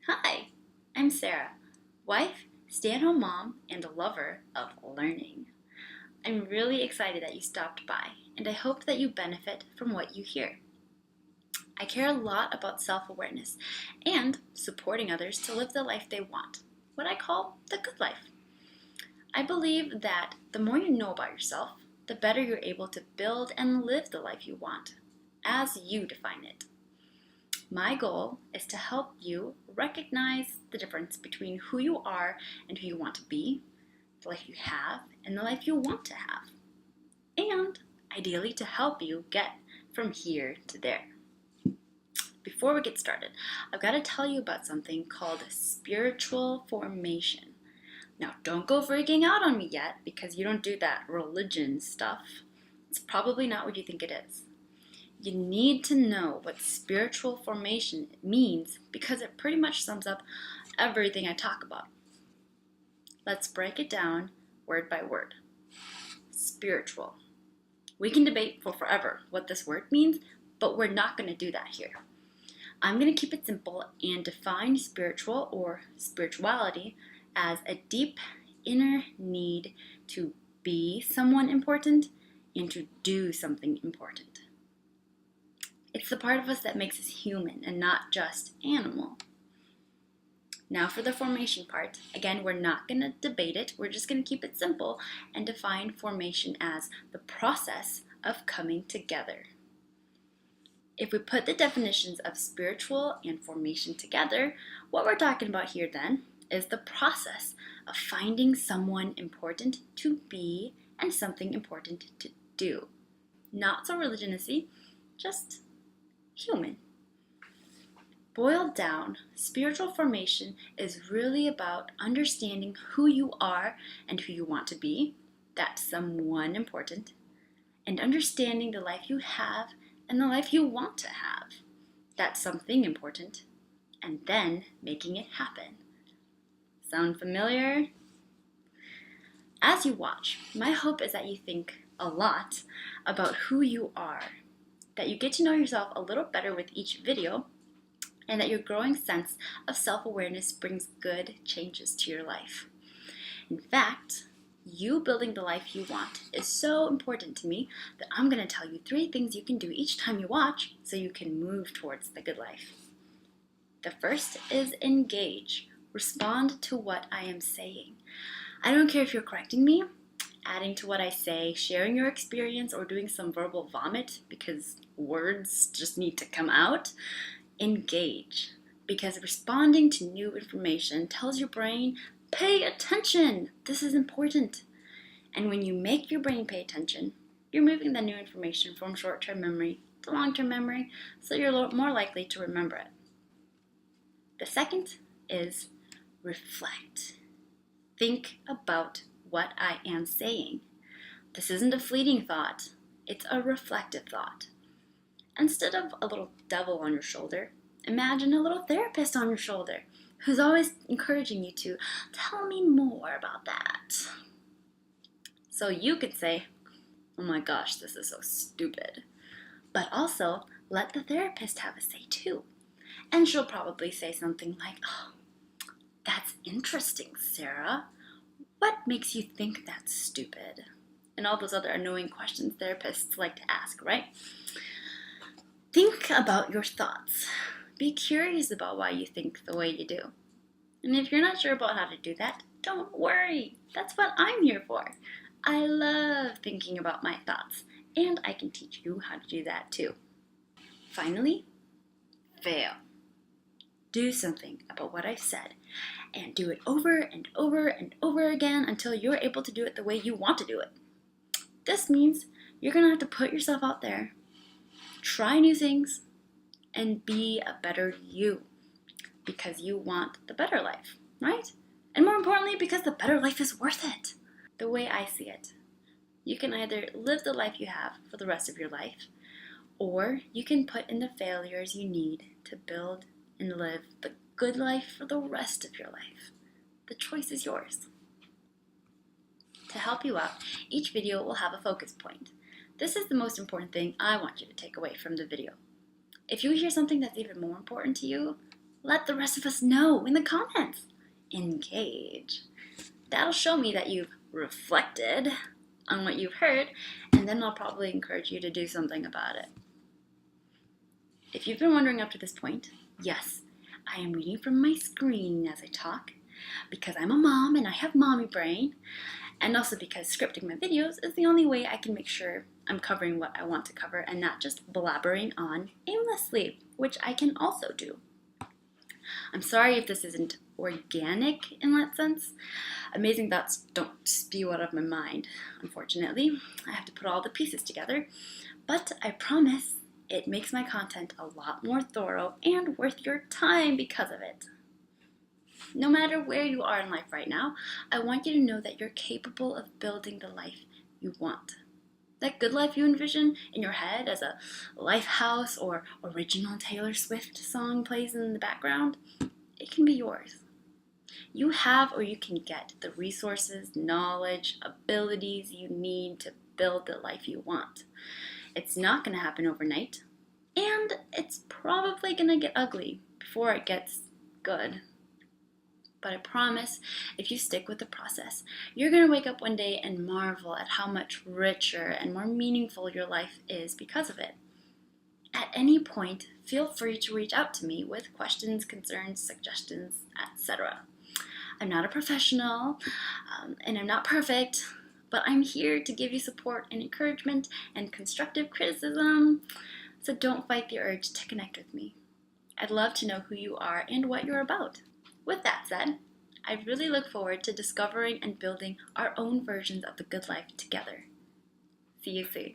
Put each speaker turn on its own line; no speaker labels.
Hi, I'm Sarah, wife, stay-at-home mom, and a lover of learning. I'm really excited that you stopped by, and I hope that you benefit from what you hear. I care a lot about self-awareness and supporting others to live the life they want, what I call the good life. I believe that the more you know about yourself, the better you're able to build and live the life you want, as you define it. My goal is to help you recognize the difference between who you are and who you want to be, the life you have, and the life you want to have, and ideally to help you get from here to there. Before we get started, I've got to tell you about something called spiritual formation. Now, don't go freaking out on me yet because you don't do that religion stuff. It's probably not what you think it is. You need to know what spiritual formation means because it pretty much sums up everything I talk about. Let's break it down word by word. Spiritual. We can debate for forever what this word means, but we're not going to do that here. I'm going to keep it simple and define spiritual or spirituality as a deep inner need to be someone important and to do something important. It's the part of us that makes us human and not just animal. Now for the formation part. Again, we're not going to debate it. We're just going to keep it simple and define formation as the process of coming together. If we put the definitions of spiritual and formation together, what we're talking about here then is the process of finding someone important to be and something important to do. Not so religiously, just human. Boiled down, spiritual formation is really about understanding who you are and who you want to be, that's someone important, and understanding the life you have and the life you want to have, that's something important, and then making it happen. Sound familiar? As you watch, my hope is that you think a lot about who you are, that you get to know yourself a little better with each video, and that your growing sense of self-awareness brings good changes to your life. In fact, you building the life you want is so important to me that I'm going to tell you 3 things you can do each time you watch so you can move towards the good life. The first is engage. Respond to what I am saying. I don't care if you're correcting me, adding to what I say, sharing your experience, or doing some verbal vomit because words just need to come out. Engage, because responding to new information tells your brain, pay attention, this is important. And when you make your brain pay attention, you're moving the new information from short-term memory to long-term memory, so you're more likely to remember it. The second is reflect. Think about what I am saying. This isn't a fleeting thought, it's a reflective thought. Instead of a little devil on your shoulder, imagine a little therapist on your shoulder who's always encouraging you to tell me more about that. So you could say, oh my gosh, this is so stupid. But also, let the therapist have a say too. And she'll probably say something like, oh, that's interesting, Sarah. What makes you think that's stupid? And all those other annoying questions therapists like to ask, right? Think about your thoughts. Be curious about why you think the way you do. And if you're not sure about how to do that, don't worry. That's what I'm here for. I love thinking about my thoughts, and I can teach you how to do that too. Finally, fail. Do something about what I've said, and do it over and over and over again until you're able to do it the way you want to do it. This means you're going to have to put yourself out there, try new things, and be a better you because you want the better life, right? And more importantly, because the better life is worth it. The way I see it, you can either live the life you have for the rest of your life, or you can put in the failures you need to build and live the good life for the rest of your life. The choice is yours. To help you out, each video will have a focus point. This is the most important thing I want you to take away from the video. If you hear something that's even more important to you, Let the rest of us know in the comments. Engage. That'll show me that you've reflected on what you've heard, and then I'll probably encourage you to do something about it. If you've been wondering up to this point, yes, I am reading from my screen as I talk, because I'm a mom and I have mommy brain, and also because scripting my videos is the only way I can make sure I'm covering what I want to cover and not just blabbering on aimlessly, which I can also do. I'm sorry if this isn't organic in that sense. Amazing thoughts don't spew out of my mind, unfortunately. I have to put all the pieces together, but I promise it makes my content a lot more thorough and worth your time because of it. No matter where you are in life right now, I want you to know that you're capable of building the life you want. That good life you envision in your head as a Lifehouse or original Taylor Swift song plays in the background, it can be yours. You have or you can get the resources, knowledge, abilities you need to build the life you want. It's not going to happen overnight, and it's probably going to get ugly before it gets good. But I promise, if you stick with the process, you're going to wake up one day and marvel at how much richer and more meaningful your life is because of it. At any point, feel free to reach out to me with questions, concerns, suggestions, etc. I'm not a professional, and I'm not perfect, but I'm here to give you support and encouragement and constructive criticism, so don't fight the urge to connect with me. I'd love to know who you are and what you're about. With that said, I really look forward to discovering and building our own versions of the good life together. See you soon.